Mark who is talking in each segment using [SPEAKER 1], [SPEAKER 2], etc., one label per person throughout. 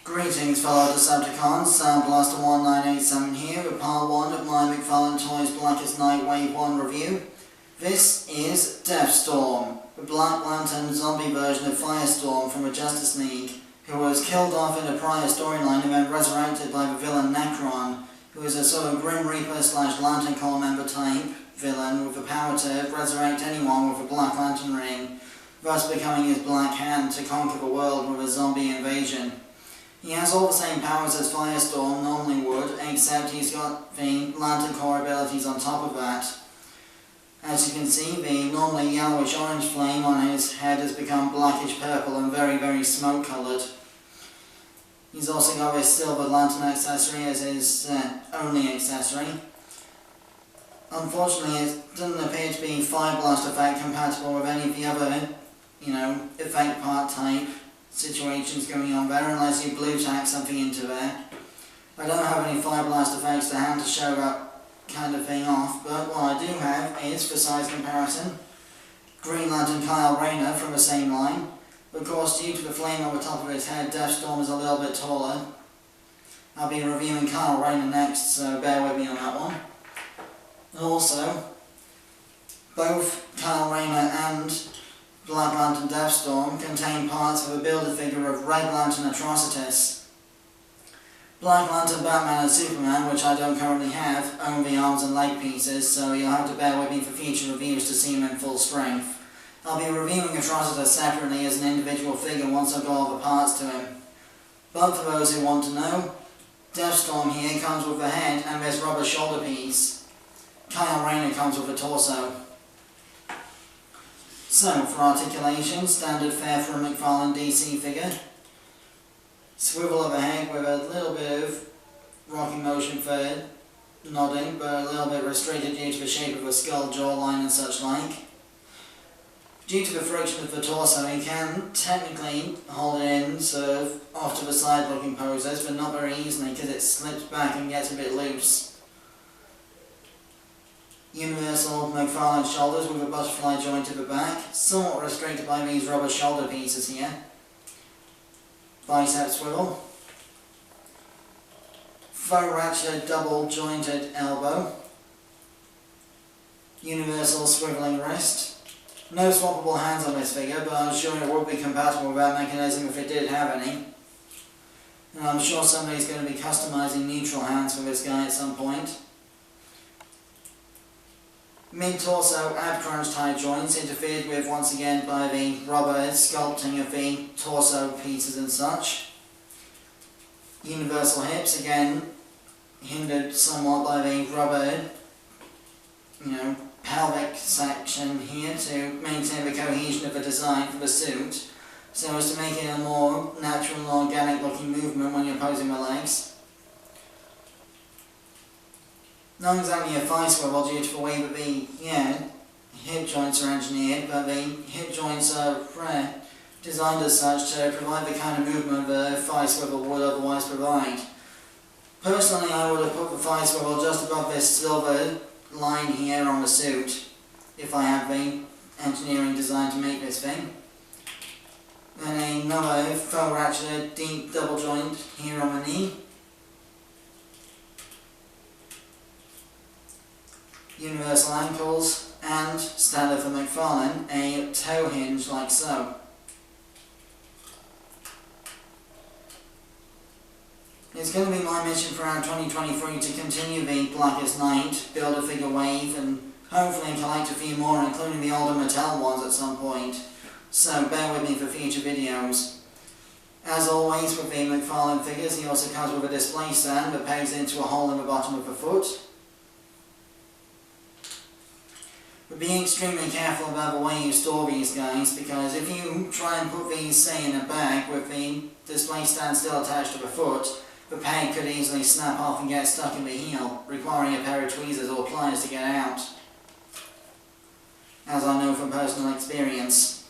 [SPEAKER 1] Greetings fellow Decepticons, Sound Blaster 1987 here with part 1 of my McFarlane Toys Blackest Night Wave 1 review. This is Deathstorm, the Black Lantern zombie version of Firestorm from the Justice League, who was killed off in a prior storyline and then resurrected by the villain Necron, who is a sort of Grim Reaper / Lantern Corps member type villain with the power to resurrect anyone with a Black Lantern ring, thus becoming his Black Hand to conquer the world with a zombie invasion. He has all the same powers as Firestorm normally would, except he's got the Lantern Corps abilities on top of that. As you can see, the normally yellowish-orange flame on his head has become blackish-purple and very smoke-coloured. He's also got this silver lantern accessory as his only accessory. Unfortunately, it doesn't appear to be Fire Blast effect compatible with any of the other, effect part type situations going on there, unless you blue tack something into there. I don't have any Fire Blast effects to hand to show that kind of thing off, but what I do have is, for size comparison, Green Lantern Kyle Rayner from the same line. Of course, due to the flame on the top of his head, Deathstorm is a little bit taller. I'll be reviewing Kyle Rayner next, so bear with me on that one. Also, both Kyle Rayner and Black Lantern Deathstorm contain parts of a build-a-figure of Red Lantern Atrocitus. Black Lantern, Batman and Superman, which I don't currently have, own the arms and leg pieces, so you'll have to bear with me for future reviews to see him in full strength. I'll be reviewing Atrocitus separately as an individual figure once I've got all the parts to him. But for those who want to know, Deathstorm here comes with the head and this rubber shoulder piece. Kyle Rayner comes with a torso. So, for articulation, standard fare for a McFarlane DC figure. Swivel of a head with a little bit of rocking motion for nodding, but a little bit restricted due to the shape of the skull, jawline and such like. Due to the friction of the torso, he can technically hold it in sort of off to the side looking poses, but not very easily because it slips back and gets a bit loose. Universal McFarlane shoulders with a butterfly joint at the back, somewhat restricted by these rubber shoulder pieces here. Bicep swivel. Faux ratchet double jointed elbow. Universal swiveling wrist. No swappable hands on this figure, but I'm sure it would be compatible with that mechanism if it did have any. And I'm sure somebody's going to be customizing neutral hands for this guy at some point. Mid-torso ab crunch tie joints interfered with once again by the rubber sculpting of the torso pieces and such. Universal hips again hindered somewhat by the rubber, pelvic section here to maintain the cohesion of the design for the suit, so as to make it a more natural and organic looking movement when you're posing the legs. Not exactly a thigh swivel due to the way that the hip joints are engineered, but the hip joints are designed as such to provide the kind of movement that a thigh swivel would otherwise provide. Personally, I would have put the thigh swivel just above this silver line here on the suit, if I have the engineering design to make this thing. Then another faux ratcheted deep double joint here on the knee. Universal ankles, and, standard for McFarlane, a toe hinge like so. It's going to be my mission throughout 2023 to continue the Blackest Night, build a figure wave, and hopefully collect a few more, including the older Mattel ones at some point. So bear with me for future videos. As always with the McFarlane figures, he also comes with a display stand that pegs into a hole in the bottom of the foot. But be extremely careful about the way you store these guys, because if you try and put these, say, in a bag with the display stand still attached to the foot, the peg could easily snap off and get stuck in the heel, requiring a pair of tweezers or pliers to get out, as I know from personal experience.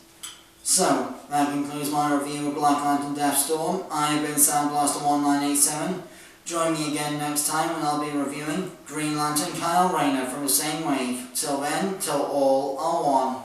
[SPEAKER 1] So, that concludes my review of Black Lantern Deathstorm. I have been Sound Blaster 1987. Join me again next time when I'll be reviewing Green Lantern Kyle Rayner from the same wave. Till then, till all are one.